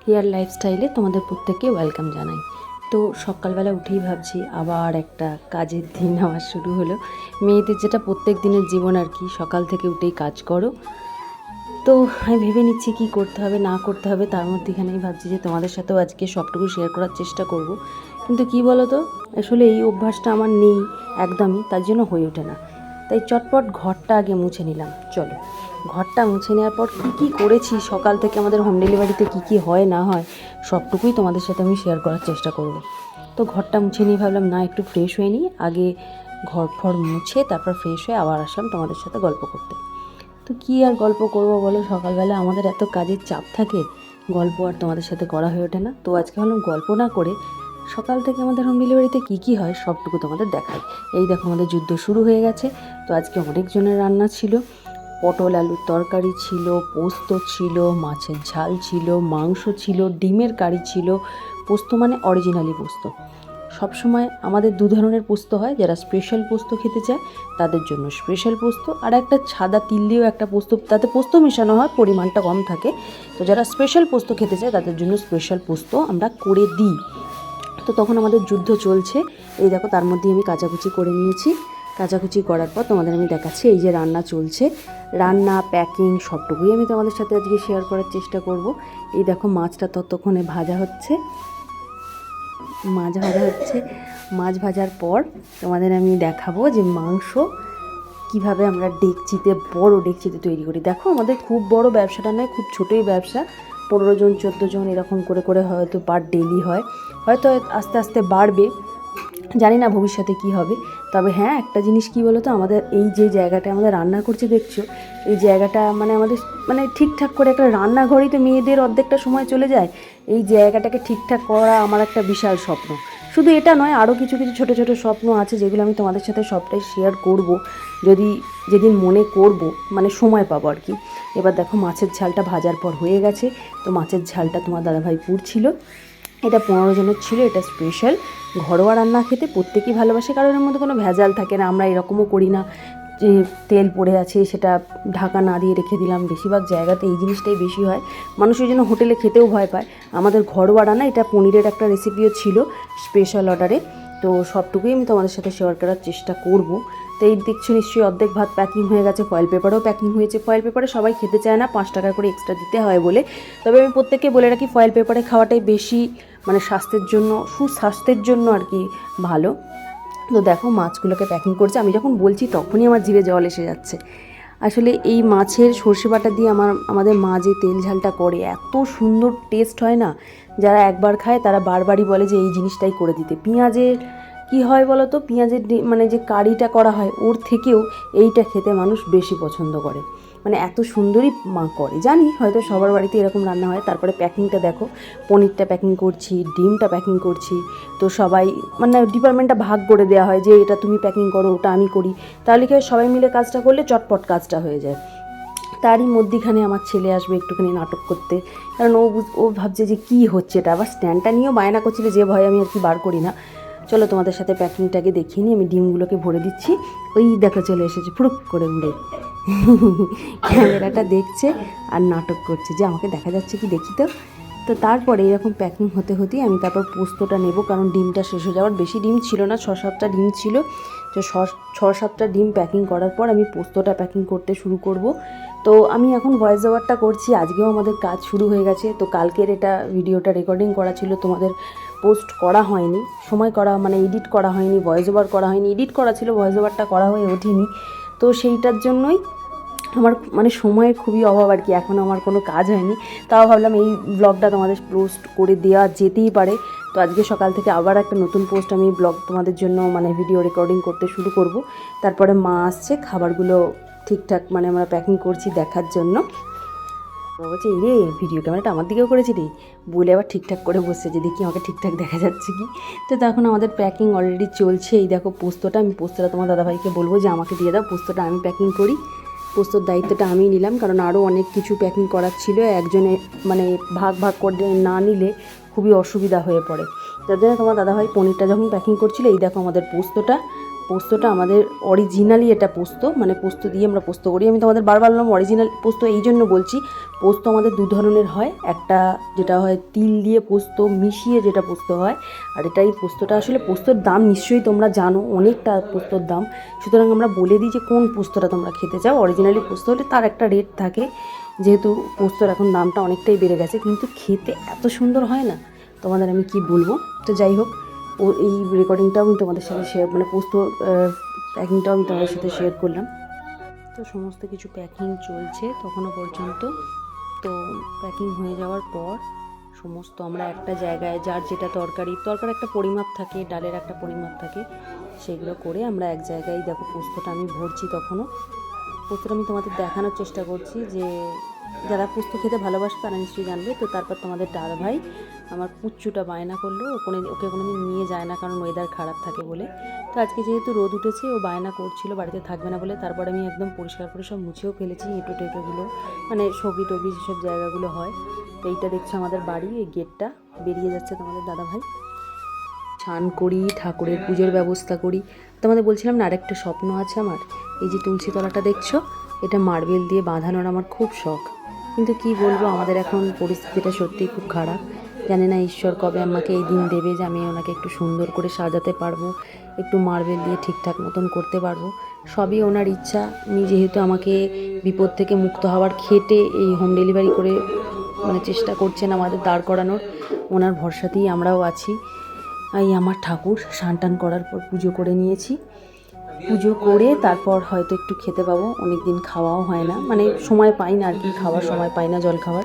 Hair লাইফস্টাইলে তোমাদের প্রত্যেককে ওয়েলকাম জানাই। তো সকালবেলা উঠেই ভাবছি আবার একটা কাজের দিন আমার শুরু হলো। মেয়েদের যেটা প্রত্যেক দিনের জীবন আর কি, সকাল থেকে উঠেই কাজ করো। তো আমি ভেবে নিচ্ছি কী করতে হবে না করতে হবে, তার মধ্যেখানেই ভাবছি যে তোমাদের সাথেও আজকে সবটুকু শেয়ার করার চেষ্টা করব। কিন্তু কী বলো তো, আসলে এই অভ্যাসটা আমার নেই একদমই, তার জন্য হয়ে ওঠে না। তাই চটপট ঘরটা আগে মুছে নিলাম। চলো, ঘরটা মুছে নেওয়ার পর কী কী করেছি সকাল থেকে, আমাদের হোম ডেলিভারিতে কী কী হয় না হয় সবটুকুই তোমাদের সাথে আমি শেয়ার করার চেষ্টা করব। তো ঘরটা মুছে নিয়ে ভাবলাম না, একটু ফ্রেশ হয়ে নিই আগে, ঘর ফর মুছে তারপর ফ্রেশ হয়ে আবার আসলাম তোমাদের সাথে গল্প করতে। তো কী আর গল্প করব বলো, সকালবেলা আমাদের এত কাজের চাপ থাকে, গল্প আর তোমাদের সাথে করা হয়ে ওঠে না। তো আজকে ভাবলাম গল্প না করে সকাল থেকে আমাদের হোম ডেলিভারিতে কী কী হয় সবটুকু তোমাদের দেখাই। এই দেখো আমাদের যুদ্ধ শুরু হয়ে গেছে। তো আজকে অনেকজনের রান্না ছিল, পটল আলুর তরকারি ছিল, পোস্ত ছিল, মাছের ঝাল ছিল, মাংস ছিল, ডিমের কারি ছিল। পোস্ত মানে অরিজিনালি পোস্ত। সবসময় আমাদের দু ধরনের পোস্ত হয়, যারা স্পেশাল পোস্ত খেতে চায় তাদের জন্য স্পেশাল পোস্ত, আর একটা সাদা তিল দিয়েও একটা পোস্ত, তাতে পোস্ত মেশানো হয়, পরিমাণটা কম থাকে। তো যারা স্পেশাল পোস্ত খেতে চায় তাদের জন্য স্পেশাল পোস্ত আমরা করে দিই। তো তখন আমাদের যুদ্ধ চলছে। এই দেখো তার মধ্যেই আমি কাচাকুচি করে নিয়েছি। কাচাকুচি করার পর তোমাদের আমি দেখাচ্ছি এই যে রান্না চলছে, রান্না প্যাকিং সবটুকুই আমি তোমাদের সাথে আজকে শেয়ার করার চেষ্টা করব। এই দেখো মাছটা ততক্ষণে ভাজা হচ্ছে, মাছ ভাজার পর তোমাদের আমি দেখাবো যে মাংস কিভাবে আমরা ডেকচিতে, বড় ডেকচিতে তৈরি করি। দেখো আমাদের খুব বড় ব্যবসাটা নয়, খুব ছোটোই ব্যবসা। 15 জন 14 জন এরকম করে করে হয়তো পার ডেলি হয়, হয়তো আস্তে আস্তে বাড়বে, জানি না ভবিষ্যতে কি হবে। তবে হ্যাঁ, একটা জিনিস কি বলো তো, আমাদের এই যে জায়গাটা আমাদের রান্না করছে দেখছো, এই জায়গাটা মানে আমাদের মানে ঠিকঠাক করে, একটা রান্নাঘরেই তো মেয়েদের অর্ধেকটা সময় চলে যায়। এই জায়গাটাকে ঠিকঠাক করা আমার একটা বিশাল স্বপ্ন। শুধু এটা নয়, আরও কিছু কিছু ছোটো ছোটো স্বপ্ন আছে যেগুলো আমি তোমাদের সাথে সবটাই শেয়ার করব, যদি যেদিন মনে করব, মানে সময় পাবো আর কি। এবার দেখো মাছের ঝালটা ভাজার পর হয়ে গেছে। তো মাছের ঝালটা তোমার দাদাভাই পুড়ছিল। এটা 15 জনের ছিল, এটা স্পেশাল। ঘরোয়া রান্না খেতে প্রত্যেকেই ভালোবাসে, কারণ এর মধ্যে কোনো ভেজাল থাকে না। আমরা এরকমও করি না যে তেল পড়ে আছে সেটা ঢাকা না দিয়ে রেখে দিলাম। বেশিরভাগ জায়গাতে এই জিনিসটাই বেশি হয়, মানুষের জন্য হোটেলে খেতেও ভয় পায়। আমাদের ঘরোয়া রান্না, এটা পনিরের একটা রেসিপিও ছিল স্পেশাল অর্ডারে। তো সবটুকুই আমি তোমাদের সাথে শেয়ার করার চেষ্টা করব। তো এই দেখছো নিশ্চয়ই অর্ধেক ভাত প্যাকিং হয়ে গেছে, ফয়েল পেপারও প্যাকিং হয়েছে। ফয়েল পেপারে সবাই খেতে চায় না, 5 টাকা করে এক্সট্রা দিতে হয় বলে। তবে আমি প্রত্যেককে বলে রাখি ফয়েল পেপারে খাওয়াটাই বেশি মানে স্বাস্থ্যের জন্য, সুস্বাস্থ্যের জন্য আর কি ভালো। তো দেখো মাছগুলোকে প্যাকিং করছে, আমি যখন বলছি তখনই আমার জিভে জল এসে যাচ্ছে। আসলে এই মাছের সর্ষে বাটা দিয়ে আমাদের মা যে তেল ঝালটা করে, এত সুন্দর টেস্ট হয় না, যারা একবার খায় তারা বারবারই বলে যে এই জিনিসটাই করে দিতে। পেঁয়াজের কি হয় বলো তো, পেঁয়াজের মানে যে কারিটা করা হয় ওর থেকেও এইটা খেতে মানুষ বেশি পছন্দ করে। মানে এত সুন্দরই মা করে, জানি হয়তো সবার বাড়িতে এরকম রান্না হয়। তারপরে প্যাকিংটা দেখো, পনিরটা প্যাকিং করছি, ডিমটা প্যাকিং করছি। তো সবাই মানে ডিপার্টমেন্টটা ভাগ করে দেওয়া হয় যে এটা তুমি প্যাকিং করো, ওটা আমি করি। তাহলে কি সবাই মিলে কাজটা করলে চটপট কাজটা হয়ে যায়। তারই মধ্যেখানে আমার ছেলে আসবে একটুখানি নাটক করতে, কারণ ও ভাবছে যে কী হচ্ছে এটা, আবার স্ট্যান্ডটা নিয়েও বায়না করছিল, যে ভয় আমি আর কি বার করি না। চলো তোমাদের সাথে প্যাকিংটাকে দেখিয়ে নিই। আমি ডিমগুলোকে ভরে দিচ্ছি। ওই দেখো চলে এসেছে ফুরুক করে উড়ে, ক্যামেরাটা দেখছে আর নাটক করছে যে আমাকে দেখা যাচ্ছে কি দেখি তো। তো তারপরে এরকম প্যাকিং হতে হতেই আমি তারপর পোস্তটা নেব, কারণ ডিমটা শেষ হয়ে যাওয়ার, বেশি ডিম ছিল না, 6-7টা ডিম ছিল। তো 6-7টা ডিম প্যাকিং করার পর আমি পোস্তটা প্যাকিং করতে শুরু করব। তো আমি এখন ভয়েস ওভারটা করছি, আজকেও আমাদের কাজ শুরু হয়ে গেছে। তো কালকের এটা ভিডিওটা রেকর্ডিং করা ছিল, তোমাদের পোস্ট করা হয়নি, সময় করা মানে এডিট করা হয়নি, ভয়েস ওভার করা হয়নি। এডিট করা ছিল, ভয়েস ওভারটা করা হয়ে ওঠেনি। তো সেইটার জন্যই আমার মানে সময়ের খুবই অভাব আর কি, এখন আমার কোনো কাজ হয়নি। তাও ভাবলাম এই ব্লগটা তোমাদের পোস্ট করে দেওয়া যেতেই পারে। তো আজকে সকাল থেকে আবার একটা নতুন পোস্ট আমি ব্লগ তোমাদের জন্য মানে ভিডিও রেকর্ডিং করতে শুরু করব। তারপরে মা আসছে, খাবারগুলো ঠিকঠাক মানে আমরা প্যাকিং করছি দেখার জন্য। বলছে এই রে ভিডিও ক্যামেরাটা আমার দিকেও করেছি রে, বলে আবার ঠিকঠাক করে বসছে যে দেখি আমাকে ঠিকঠাক দেখা যাচ্ছে কি। তো তখন আমাদের প্যাকিং অলরেডি চলছে। এই দেখো পোস্তটা, আমি পোস্তটা তোমার দাদাভাইকে বলবো যে আমাকে দিয়ে দাও, পোস্তটা আমি প্যাকিং করি। পোস্তর দায়িত্বটা আমি নিলাম, কারণ আরও অনেক কিছু প্যাকিং করার ছিল, একজনে মানে ভাগ ভাগ করে না নিলে খুবই অসুবিধা হয়ে পড়ে। তার জন্য তোমার দাদাভাই পনিরটা যখন প্যাকিং করছিল, এই দেখো আমাদের পোস্তটা পোস্তটা আমাদের অরিজিনালি এটা পোস্ত, মানে পোস্ত দিয়ে আমরা পোস্ত করি। আমি তোমাদের বারবার বললাম অরিজিনাল পোস্ত এই জন্য বলছি, পোস্ত আমাদের দু ধরনের হয়, একটা যেটা হয় তিল দিয়ে পোস্ত মিশিয়ে যেটা পোস্ত হয়, আর এটাই পোস্তটা আসলে পোস্তর দাম নিশ্চয়ই তোমরা জানো, অনেকটা পোস্তর দাম। সুতরাং আমরা বলে দিই যে কোন পোস্তটা তোমরা খেতে চাও। অরিজিনালি পোস্ত হলে তার একটা রেট থাকে, যেহেতু পোস্তর এখন দামটা অনেকটাই বেড়ে গেছে, কিন্তু খেতে এত সুন্দর হয় না, তোমাদের আমি কি বলবো। তো যাই হোক, এই রেকর্ডিংটাও আমি তোমাদের সাথে শেয়ার, মানে পোস্ত প্যাকিংটাও আমি তোমাদের সাথে শেয়ার করলাম। তো সমস্ত কিছু প্যাকিং চলছে তখনও পর্যন্ত। তো প্যাকিং হয়ে যাওয়ার পর সমস্ত আমরা একটা জায়গায়, যার যেটা তরকারি একটা পরিমাপ থাকে, ডালের একটা পরিমাপ থাকে, সেগুলো করে আমরা এক জায়গায়, দেখো পোস্তটা আমি ভরছি, তখনও পোস্তটা আমি তোমাদের দেখানোর চেষ্টা করছি, যে যারা পোস্ত খেতে ভালোবাসে তারা নিশ্চয়ই জানবে। তো তারপর তোমাদের দাদা ভাই আমার পুচ্চুটা বায়না করলো, ওকে কোনোদিন নিয়ে যায় না, কারণ ওয়েদার খারাপ থাকে বলে। তো আজকে যেহেতু রোদ উঠেছে, ও বায়না করছিল বাড়িতে থাকবে না বলে। তারপর আমি একদম পরিষ্কার করে সব মুছেও ফেলেছি, এঁটো টেটোগুলো, মানে সবজি টবি যেসব জায়গাগুলো হয়। তো এইটা দেখছো আমাদের বাড়ি, এই গেটটা বেরিয়ে যাচ্ছে তোমাদের দাদা ভাই। স্নান করি, ঠাকুরের পুজোর ব্যবস্থা করি। তোমাদের বলছিলাম না, আরেকটা স্বপ্ন আছে আমার, এই যে তুলসী তলাটা দেখছো, এটা মার্বেল দিয়ে বাঁধানোর আমার খুব শখ, কিন্তু কি বলবো, আমাদের এখন পরিস্থিতিটা সত্যিই খুব খারাপ। জানি না ঈশ্বর কবে আমাকে এই দিন দেবে যে আমি ওনাকে একটু সুন্দর করে সাজাতে পারবো, একটু মার্বেল দিয়ে ঠিকঠাক মতন করতে পারবো। সবই ওনার ইচ্ছা। উনি যেহেতু আমাকে বিপদ থেকে মুক্ত হওয়ার, খেটে এই হোম ডেলিভারি করে মানে চেষ্টা করছেন আমাদের দাঁড় করানোর, ওনার ভরসাতেই আমরাও আছি। এই আমার ঠাকুর স্নান টান করার পর পুজো করে নিয়েছি, পুজো করে তারপর হয়তো একটু খেতে পাবো। অনেক দিন খাওয়াও হয় না, মানে সময় পাই না আর কি, খাওয়ার সময় পাই না, জল খাওয়ার।